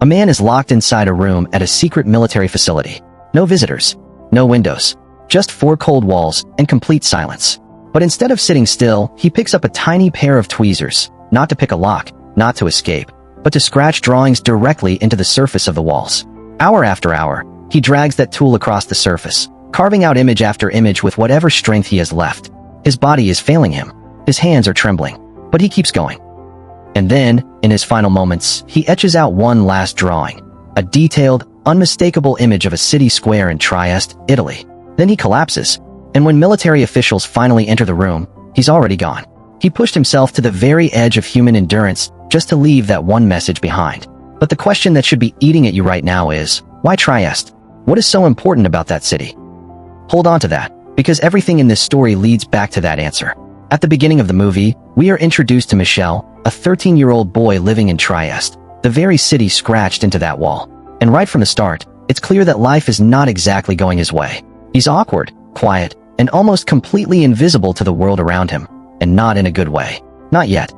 A man is locked inside a room at a secret military facility. No visitors, no windows, just four cold walls and complete silence. But instead of sitting still, he picks up a tiny pair of tweezers, not to pick a lock, not to escape, but to scratch drawings directly into the surface of the walls. Hour after hour, he drags that tool across the surface, carving out image after image with whatever strength he has left. His body is failing him. His hands are trembling, but he keeps going. And then, in his final moments, he etches out one last drawing, a detailed, unmistakable image of a city square in Trieste, Italy. Then he collapses, and when military officials finally enter the room, he's already gone. He pushed himself to the very edge of human endurance just to leave that one message behind. But the question that should be eating at you right now is, why Trieste? What is so important about that city? Hold on to that, because everything in this story leads back to that answer. At the beginning of the movie, we are introduced to Michel, a 13-year-old boy living in Trieste, the very city scratched into that wall. And right from the start, it's clear that life is not exactly going his way. He's awkward, quiet, and almost completely invisible to the world around him, and not in a good way. Not yet.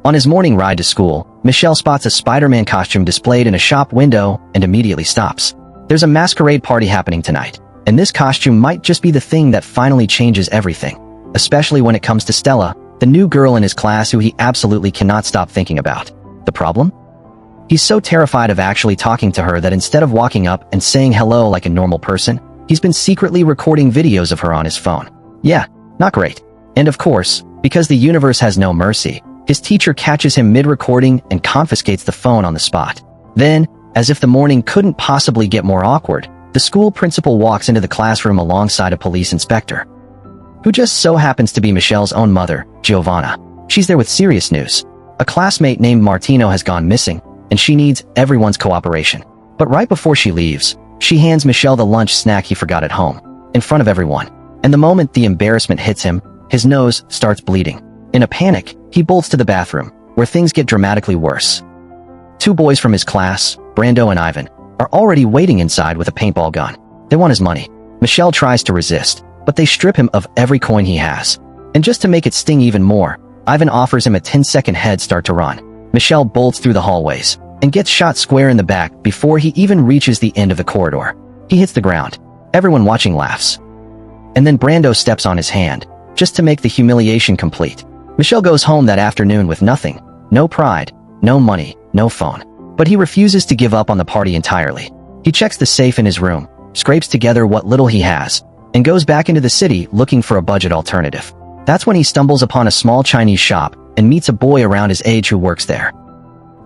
On his morning ride to school, Michel spots a Spider-Man costume displayed in a shop window and immediately stops. There's a masquerade party happening tonight, and this costume might just be the thing that finally changes everything, especially when it comes to Stella, the new girl in his class who he absolutely cannot stop thinking about. The problem? He's so terrified of actually talking to her that instead of walking up and saying hello like a normal person, he's been secretly recording videos of her on his phone. Yeah, not great. And of course, because the universe has no mercy, his teacher catches him mid-recording and confiscates the phone on the spot. Then, as if the morning couldn't possibly get more awkward, the school principal walks into the classroom alongside a police inspector, who just so happens to be Michel's own mother, Giovanna. She's there with serious news. A classmate named Martino has gone missing, and she needs everyone's cooperation. But right before she leaves, she hands Michel the lunch snack he forgot at home, in front of everyone. And the moment the embarrassment hits him, his nose starts bleeding. In a panic, he bolts to the bathroom, where things get dramatically worse. Two boys from his class, Brando and Ivan, are already waiting inside with a paintball gun. They want his money. Michel tries to resist, but they strip him of every coin he has. And just to make it sting even more, Ivan offers him a 10-second head start to run. Michel bolts through the hallways and gets shot square in the back before he even reaches the end of the corridor. He hits the ground. Everyone watching laughs. And then Brando steps on his hand, just to make the humiliation complete. Michel goes home that afternoon with nothing. No pride, no money, no phone. But he refuses to give up on the party entirely. He checks the safe in his room, scrapes together what little he has, and goes back into the city looking for a budget alternative. That's when he stumbles upon a small Chinese shop and meets a boy around his age who works there.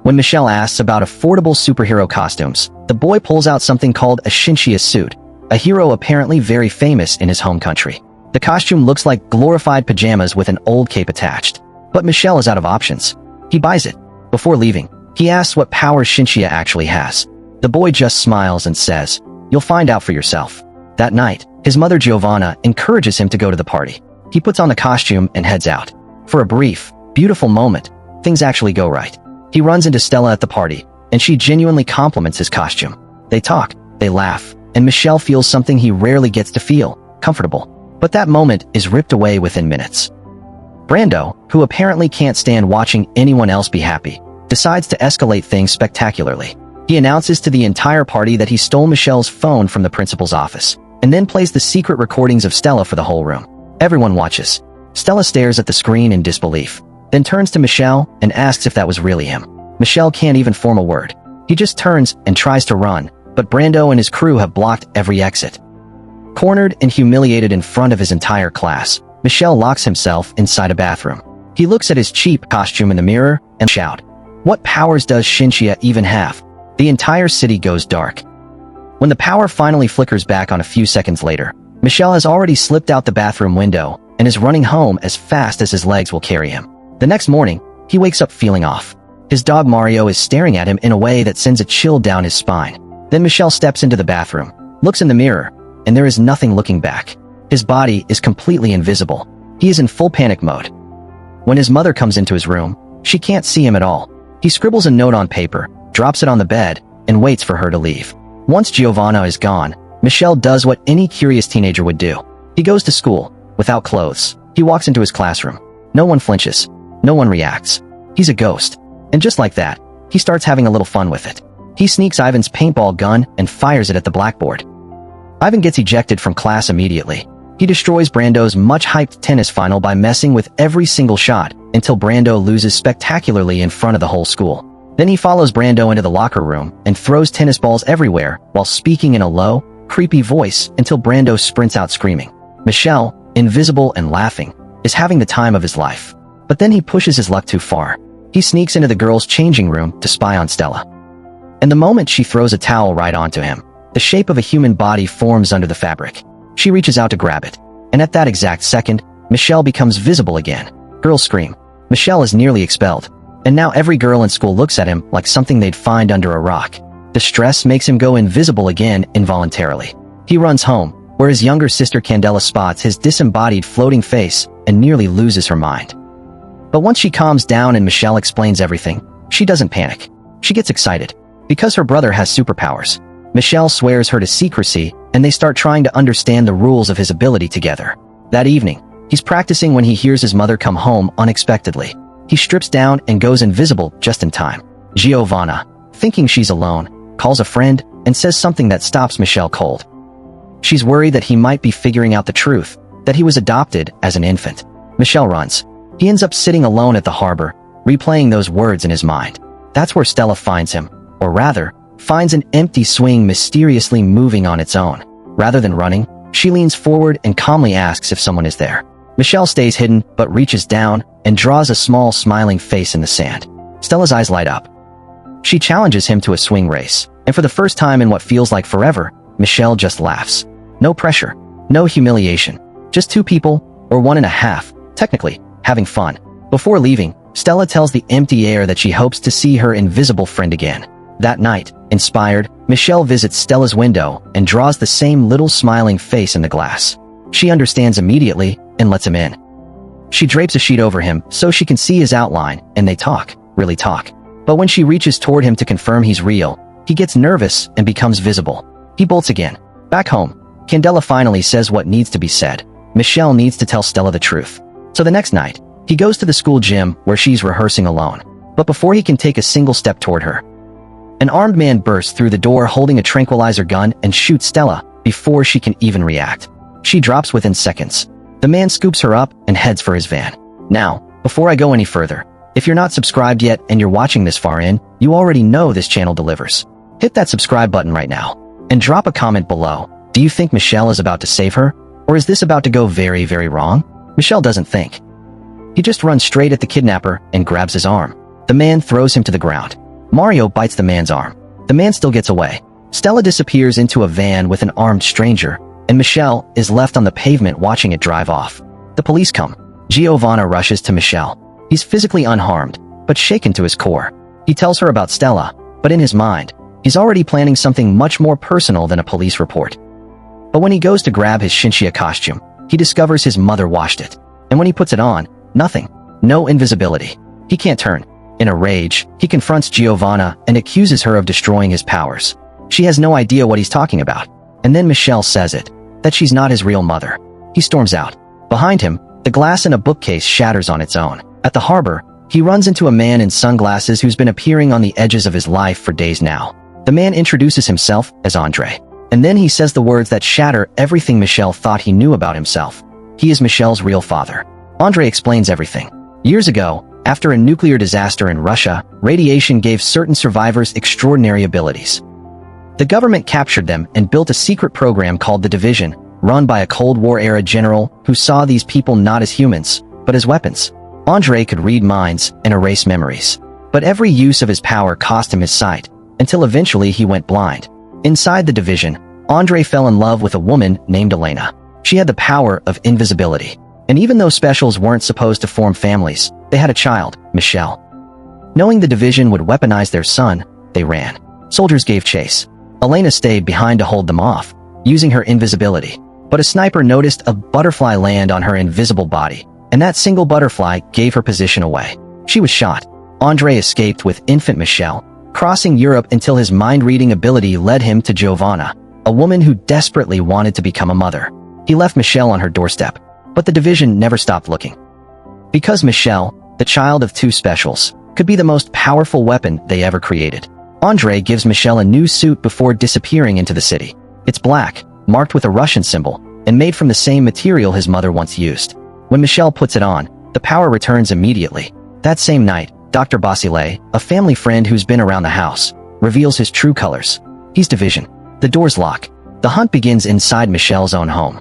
When Michel asks about affordable superhero costumes, the boy pulls out something called a Shinshia suit, a hero apparently very famous in his home country. The costume looks like glorified pajamas with an old cape attached. But Michel is out of options. He buys it. Before leaving, he asks what power Shinshia actually has. The boy just smiles and says, "You'll find out for yourself." That night, his mother Giovanna encourages him to go to the party. He puts on the costume and heads out. For a brief, beautiful moment, things actually go right. He runs into Stella at the party, and she genuinely compliments his costume. They talk, they laugh, and Michel feels something he rarely gets to feel, comfortable. But that moment is ripped away within minutes. Brando, who apparently can't stand watching anyone else be happy, decides to escalate things spectacularly. He announces to the entire party that he stole Michel's phone from the principal's office, and then plays the secret recordings of Stella for the whole room. Everyone watches. Stella stares at the screen in disbelief, then turns to Michel and asks if that was really him. Michel can't even form a word. He just turns and tries to run, but Brando and his crew have blocked every exit. Cornered and humiliated in front of his entire class, Michel locks himself inside a bathroom. He looks at his cheap costume in the mirror and shouts, "What powers does Shinshia even have?" The entire city goes dark. When the power finally flickers back on a few seconds later, Michel has already slipped out the bathroom window and is running home as fast as his legs will carry him. The next morning, he wakes up feeling off. His dog Mario is staring at him in a way that sends a chill down his spine. Then Michel steps into the bathroom, looks in the mirror, and there is nothing looking back. His body is completely invisible. He is in full panic mode. When his mother comes into his room, she can't see him at all. He scribbles a note on paper, drops it on the bed, and waits for her to leave. Once Giovanna is gone, Michel does what any curious teenager would do. He goes to school, without clothes. He walks into his classroom. No one flinches. No one reacts. He's a ghost. And just like that, he starts having a little fun with it. He sneaks Ivan's paintball gun and fires it at the blackboard. Ivan gets ejected from class immediately. He destroys Brando's much-hyped tennis final by messing with every single shot until Brando loses spectacularly in front of the whole school. Then he follows Brando into the locker room and throws tennis balls everywhere while speaking in a low, creepy voice until Brando sprints out screaming. Michelle, invisible and laughing, is having the time of his life. But then he pushes his luck too far. He sneaks into the girls' changing room to spy on Stella. And the moment she throws a towel right onto him, the shape of a human body forms under the fabric. She reaches out to grab it. And at that exact second, Michelle becomes visible again. Girls scream. Michelle is nearly expelled. And now every girl in school looks at him like something they'd find under a rock. The stress makes him go invisible again involuntarily. He runs home, where his younger sister Candela spots his disembodied floating face and nearly loses her mind. But once she calms down and Michelle explains everything, she doesn't panic. She gets excited. Because her brother has superpowers. Michelle swears her to secrecy, and they start trying to understand the rules of his ability together. That evening, he's practicing when he hears his mother come home unexpectedly. He strips down and goes invisible just in time. Giovanna, thinking she's alone, calls a friend and says something that stops Michelle cold. She's worried that he might be figuring out the truth, that he was adopted as an infant. Michelle runs. He ends up sitting alone at the harbor, replaying those words in his mind. That's where Stella finds him, or rather, finds an empty swing mysteriously moving on its own. Rather than running, she leans forward and calmly asks if someone is there. Michelle stays hidden but reaches down and draws a small smiling face in the sand. Stella's eyes light up. She challenges him to a swing race, and for the first time in what feels like forever, Michelle just laughs. No pressure, no humiliation, just two people, or one and a half, technically, having fun. Before leaving, Stella tells the empty air that she hopes to see her invisible friend again. That night, inspired, Michelle visits Stella's window and draws the same little smiling face in the glass. She understands immediately and lets him in. She drapes a sheet over him so she can see his outline, and they talk, really talk. But when she reaches toward him to confirm he's real, he gets nervous and becomes visible. He bolts again. Back home, Candela finally says what needs to be said. Michelle needs to tell Stella the truth. So the next night, he goes to the school gym where she's rehearsing alone. But before he can take a single step toward her, an armed man bursts through the door holding a tranquilizer gun and shoots Stella before she can even react. She drops within seconds. The man scoops her up and heads for his van. Now, before I go any further, if you're not subscribed yet and you're watching this far in, you already know this channel delivers. Hit that subscribe button right now and drop a comment below. Do you think Michelle is about to save her? Or is this about to go very, very wrong? Michelle doesn't think. He just runs straight at the kidnapper and grabs his arm. The man throws him to the ground. Mario bites the man's arm. The man still gets away. Stella disappears into a van with an armed stranger, and Michelle is left on the pavement watching it drive off. The police come. Giovanna rushes to Michelle. He's physically unharmed, but shaken to his core. He tells her about Stella, but in his mind, he's already planning something much more personal than a police report. But when he goes to grab his Shinshia costume, he discovers his mother washed it. And when he puts it on, nothing. No invisibility. He can't turn. In a rage, he confronts Giovanna and accuses her of destroying his powers. She has no idea what he's talking about. And then Michelle says it, that she's not his real mother. He storms out. Behind him, the glass in a bookcase shatters on its own. At the harbor, he runs into a man in sunglasses who's been appearing on the edges of his life for days now. The man introduces himself as Andre. And then he says the words that shatter everything Michelle thought he knew about himself. He is Michelle's real father. Andre explains everything. Years ago, after a nuclear disaster in Russia, radiation gave certain survivors extraordinary abilities. The government captured them and built a secret program called the Division, run by a Cold War-era general who saw these people not as humans, but as weapons. Andre could read minds and erase memories. But every use of his power cost him his sight, until eventually he went blind. Inside the Division, Andre fell in love with a woman named Elena. She had the power of invisibility. And even though specials weren't supposed to form families, they had a child, Michelle. Knowing the Division would weaponize their son, they ran. Soldiers gave chase. Elena stayed behind to hold them off, using her invisibility. But a sniper noticed a butterfly land on her invisible body, and that single butterfly gave her position away. She was shot. Andre escaped with infant Michelle, crossing Europe until his mind-reading ability led him to Giovanna, a woman who desperately wanted to become a mother. He left Michelle on her doorstep, but the Division never stopped looking. Because Michelle, the child of two specials, could be the most powerful weapon they ever created. Andre gives Michelle a new suit before disappearing into the city. It's black, marked with a Russian symbol, and made from the same material his mother once used. When Michelle puts it on, the power returns immediately. That same night, Dr. Basile, a family friend who's been around the house, reveals his true colors. He's Division. The doors lock. The hunt begins inside Michelle's own home.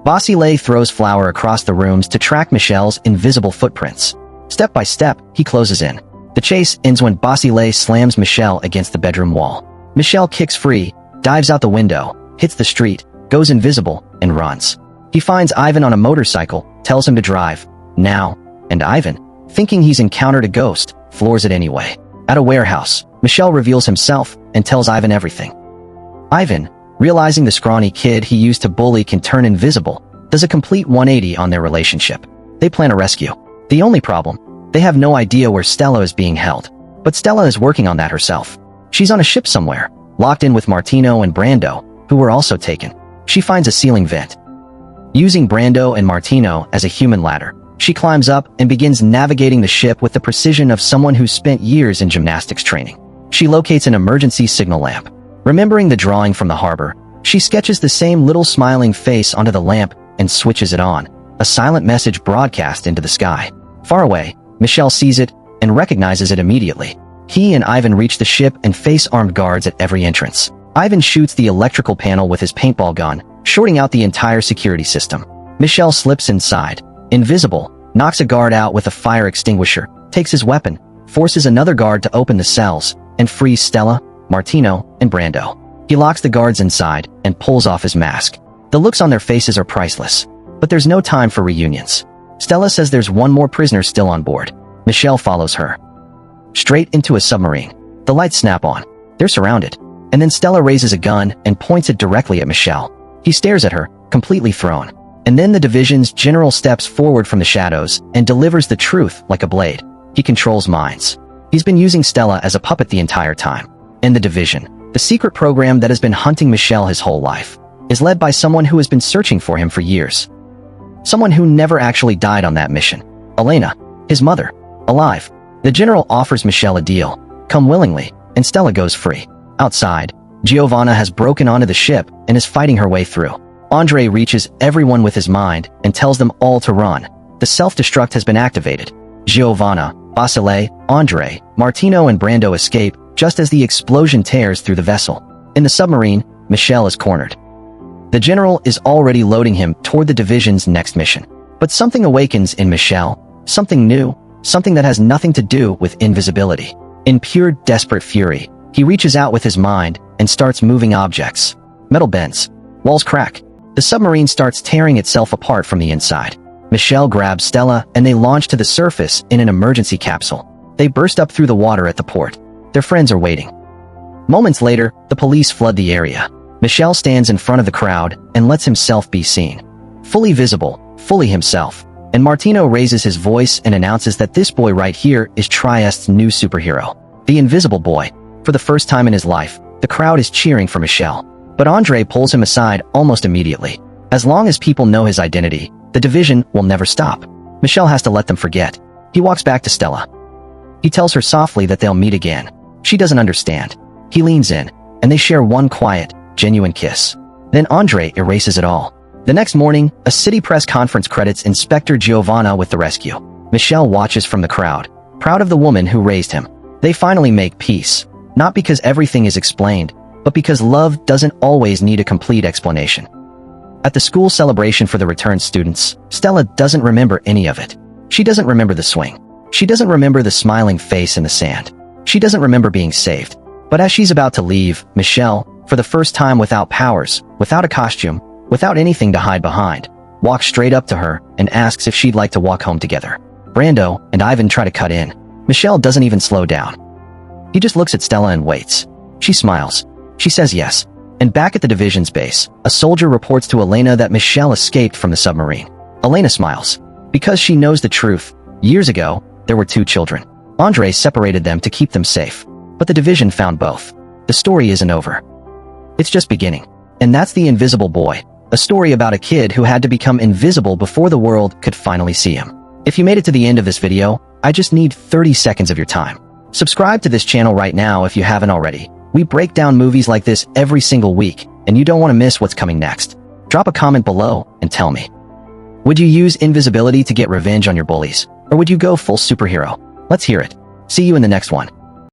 Basile throws flour across the rooms to track Michelle's invisible footprints. Step by step, he closes in. The chase ends when Basile slams Michelle against the bedroom wall. Michelle kicks free, dives out the window, hits the street, goes invisible, and runs. He finds Ivan on a motorcycle, tells him to drive, now, and Ivan, thinking he's encountered a ghost, floors it anyway. At a warehouse, Michelle reveals himself and tells Ivan everything. Ivan, realizing the scrawny kid he used to bully can turn invisible, does a complete 180 on their relationship. They plan a rescue. The only problem, they have no idea where Stella is being held. But Stella is working on that herself. She's on a ship somewhere, locked in with Martino and Brando, who were also taken. She finds a ceiling vent. Using Brando and Martino as a human ladder, she climbs up and begins navigating the ship with the precision of someone who spent years in gymnastics training. She locates an emergency signal lamp. Remembering the drawing from the harbor, she sketches the same little smiling face onto the lamp and switches it on. A silent message broadcast into the sky. Far away, Michelle sees it and recognizes it immediately. He and Ivan reach the ship and face armed guards at every entrance. Ivan shoots the electrical panel with his paintball gun, shorting out the entire security system. Michelle slips inside, invisible, knocks a guard out with a fire extinguisher, takes his weapon, forces another guard to open the cells, and frees Stella, Martino, and Brando. He locks the guards inside and pulls off his mask. The looks on their faces are priceless. But there's no time for reunions. Stella says there's one more prisoner still on board. Michelle follows her. Straight into a submarine. The lights snap on. They're surrounded. And then Stella raises a gun and points it directly at Michelle. He stares at her, completely thrown. And then the division's general steps forward from the shadows and delivers the truth like a blade. He controls minds. He's been using Stella as a puppet the entire time. And the division, the secret program that has been hunting Michelle his whole life, is led by someone who has been searching for him for years. Someone who never actually died on that mission. Elena, his mother, alive. The general offers Michelle a deal. Come willingly, and Stella goes free. Outside, Giovanna has broken onto the ship and is fighting her way through. Andre reaches everyone with his mind and tells them all to run. The self-destruct has been activated. Giovanna, Basile, Andre, Martino and Brando escape just as the explosion tears through the vessel. In the submarine, Michelle is cornered. The general is already loading him toward the division's next mission. But something awakens in Michelle, something new, something that has nothing to do with invisibility. In pure desperate fury, he reaches out with his mind and starts moving objects. Metal bends. Walls crack. The submarine starts tearing itself apart from the inside. Michelle grabs Stella and they launch to the surface in an emergency capsule. They burst up through the water at the port. Their friends are waiting. Moments later, the police flood the area. Michelle stands in front of the crowd and lets himself be seen. Fully visible, fully himself. And Martino raises his voice and announces that this boy right here is Trieste's new superhero. The Invisible Boy. For the first time in his life, the crowd is cheering for Michelle. But Andre pulls him aside almost immediately. As long as people know his identity, the division will never stop. Michelle has to let them forget. He walks back to Stella. He tells her softly that they'll meet again. She doesn't understand. He leans in, and they share one quiet, genuine kiss. Then Andre erases it all. The next morning, a city press conference credits Inspector Giovanna with the rescue. Michelle watches from the crowd, proud of the woman who raised him. They finally make peace, not because everything is explained, but because love doesn't always need a complete explanation. At the school celebration for the returned students, Stella doesn't remember any of it. She doesn't remember the swing. She doesn't remember the smiling face in the sand. She doesn't remember being saved. But as she's about to leave, Michelle, for the first time without powers, without a costume, without anything to hide behind, walks straight up to her and asks if she'd like to walk home together. Brando and Ivan try to cut in. Michelle doesn't even slow down. He just looks at Stella and waits. She smiles. She says yes. And back at the division's base, a soldier reports to Elena that Michelle escaped from the submarine. Elena smiles. Because she knows the truth. Years ago, there were two children. Andre separated them to keep them safe. But the division found both. The story isn't over. It's just beginning. And that's The Invisible Boy, a story about a kid who had to become invisible before the world could finally see him. If you made it to the end of this video, I just need 30 seconds of your time. Subscribe to this channel right now if you haven't already. We break down movies like this every single week, and you don't want to miss what's coming next. Drop a comment below and tell me. Would you use invisibility to get revenge on your bullies? Or would you go full superhero? Let's hear it. See you in the next one.